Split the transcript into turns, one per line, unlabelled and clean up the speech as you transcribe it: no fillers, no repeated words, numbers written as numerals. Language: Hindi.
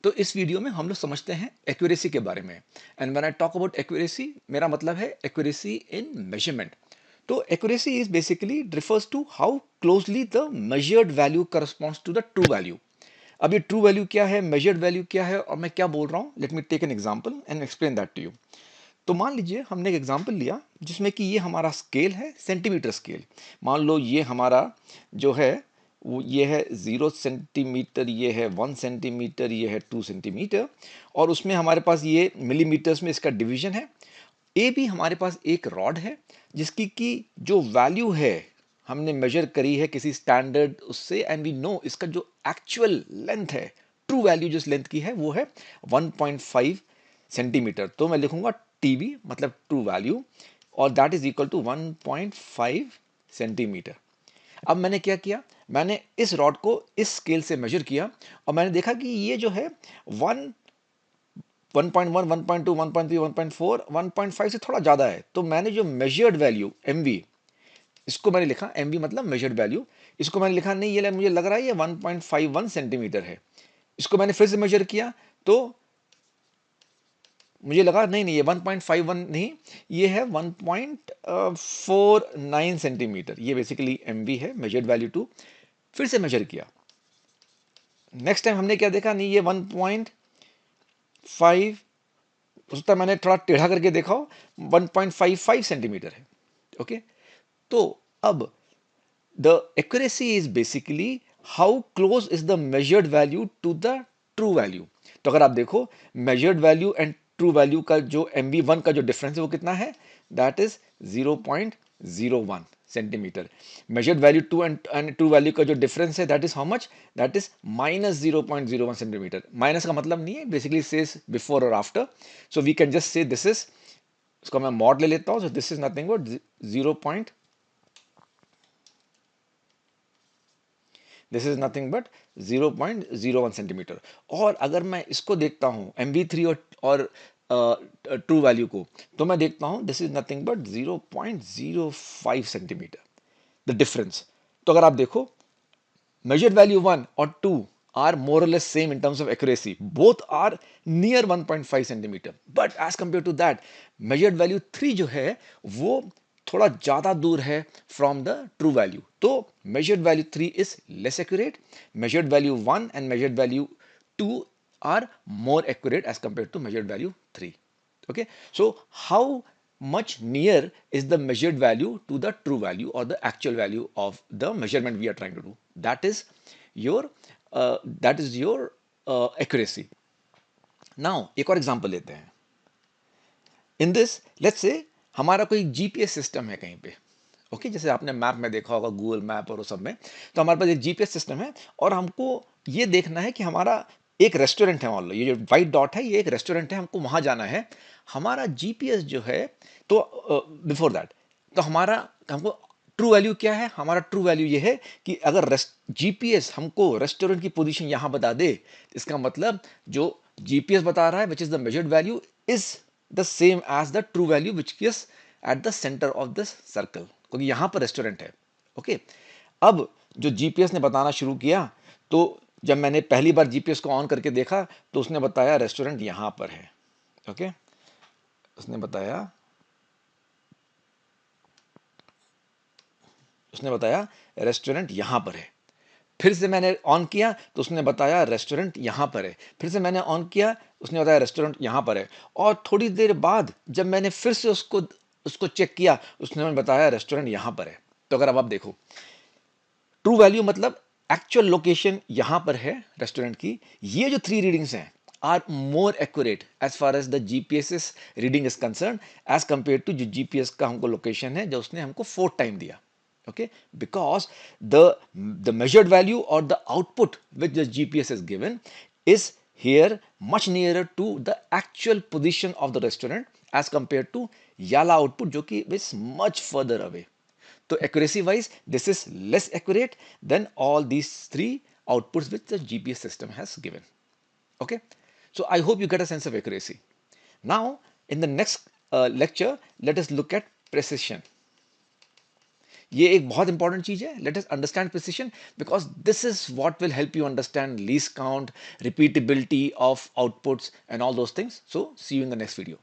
तो इस वीडियो में हम लोग समझते हैं एक्यूरेसी के बारे में। And when I talk about accuracy, मेरा मतलब है एक्यूरेसी इन मेजरमेंट। तो accuracy is basically refers to how closely the measured value corresponds to the true value. अब ये ट्रू वैल्यू क्या है, मेजर्ड वैल्यू क्या है, और मैं क्या बोल रहा हूँ, let me take an example and explain that to you. तो मान लीजिए हमने एक एग्जांपल लिया जिसमें कि ये हमारा स्केल है, सेंटीमीटर स्केल। मान लो ये हमारा जो है वो ये है 0 सेंटीमीटर, ये है 1 सेंटीमीटर, ये है 2 सेंटीमीटर, और उसमें हमारे पास ये मिलीमीटर्स में इसका डिवीजन है। ए भी हमारे पास एक रॉड है जिसकी की जो वैल्यू है हमने मेजर करी है किसी स्टैंडर्ड उससे, एंड वी नो इसका जो एक्चुअल लेंथ है, ट्रू वैल्यू जिस लेंथ की है वो है 1.5 सेंटीमीटर। तो मैं लिखूंगा टीबी मतलब ट्रू वैल्यू, और that is equal to 1.5 centimetre. अब मैंने क्या किया, मैंने इस रॉड को इस स्केल से मेजर किया और मैंने देखा कि ये जो है 1.1, 1.2, 1.3, 1.4, 1.5 से थोड़ा ज़्यादा है। तो मैंने जो मेजर्ड वैल्यू एम वी, इसको मैंने लिखा एम वी मतलब मेजर्ड वैल्यू, इसको मैंने लिखा नहीं, ये मुझे लग रहा है ये 1.51 सेंटीमीटर है। इसको मैंने फिर से मेजर किया तो मुझे लगा नहीं नहीं ये 1.51 नहीं, ये है 1.49 सेंटीमीटर। ये बेसिकली एम वी है, मेजर्ड वैल्यू टू। फिर से मेजर किया, नेक्स्ट टाइम हमने क्या देखा, नहीं ये 1.5, हो सकता है मैंने थोड़ा टेढ़ा करके देखा हो, 1.55 सेंटीमीटर है। ओके, तो अब the accuracy is basically how close is the measured value to the true value. तो अगर आप देखो measured value and true value का जो MV1 का जो डिफरेंस है वो कितना है, that is 0.01 centimetre. Measured value two and true value का जो डिफरेंस है that is how much, that is -0.01 centimetre. Minus का मतलब नहीं है, बेसिकली सेज बिफोर और after, so we can just say this is, इसको मैं मॉड ले लेता हूं, so this is nothing but 0. This is nothing but 0.01 centimetre. और अगर मैं इसको देखता हूँ MV3 और ट्रू वैल्यू को, तो मैं देखता हूँ this is nothing but 0.05 centimetre, the difference. तो अगर आप देखो measured value 1 or 2 are more or less same in terms of accuracy, both are near 1.5 centimeter, but as compared to that measured value 3 जो है वो थोड़ा ज़्यादा दूर है from the true value। तो measured value 3 is less accurate, measured value 1 and measured value 2 are more accurate as compared to measured value 3। Okay, so how much near is the measured value to the true value or the actual value of the measurement we are trying to do, that is your accuracy। now एक और एग्जांपल लेते हैं। इन दिस लेट्स से हमारा कोई जीपीएस सिस्टम है कहीं पे। ओके, जैसे आपने मैप में देखा होगा, गूगल मैप और वो सब में, तो हमारे पास एक जीपीएस सिस्टम है और हमको ये देखना है कि हमारा एक रेस्टोरेंट है, मान लो ये जो वाइट डॉट है ये एक रेस्टोरेंट है, हमको वहां जाना है। हमारा जीपीएस जो है, तो बिफोर दैट, तो हमारा हमको ट्रू वैल्यू क्या है, हमारा ट्रू वैल्यू ये है कि अगर जीपीएस हमको रेस्टोरेंट की पोजीशन यहां बता दे, इसका मतलब जो जीपीएस बता रहा है which is the measured value is the same as the true value which is at the centre of this circle, क्योंकि यहां पर रेस्टोरेंट है। ओके, अब जो जीपीएस ने बताना शुरू किया, तो जब मैंने पहली बार जीपीएस को ऑन करके देखा तो उसने बताया रेस्टोरेंट यहां पर है। ओके, उसने बताया रेस्टोरेंट यहां पर है। फिर से मैंने ऑन किया तो उसने बताया रेस्टोरेंट यहां पर है। फिर से मैंने ऑन किया, उसने बताया रेस्टोरेंट यहां पर है। और थोड़ी देर बाद जब मैंने फिर से उसको उसको चेक किया, उसने मैंने बताया रेस्टोरेंट यहां पर है। तो अगर अब आप देखो ट्रू वैल्यू मतलब एक्चुअल लोकेशन यहां पर है रेस्टोरेंट की, ये जो 3 रीडिंग्स हैं are more accurate as far as the GPS reading is concern, as compare to जो जीपीएस का हमको लोकेशन है जो उसने हमको 4th टाइम दिया। Okay, because the measured value or the output which the GPS is given is here much nearer to the actual position of the restaurant as compared to Yala output जो कि is much further away। तो accuracy wise this is less accurate than all these 3 outputs which the GPS system has given। Okay, so I hope you get a sense of accuracy। now in the next lecture let us look at precision। ये एक बहुत इंपॉर्टेंट चीज है. Let us understand precision because this is what will help you understand least count, repeatability of outputs and all those things. So see you in the next video.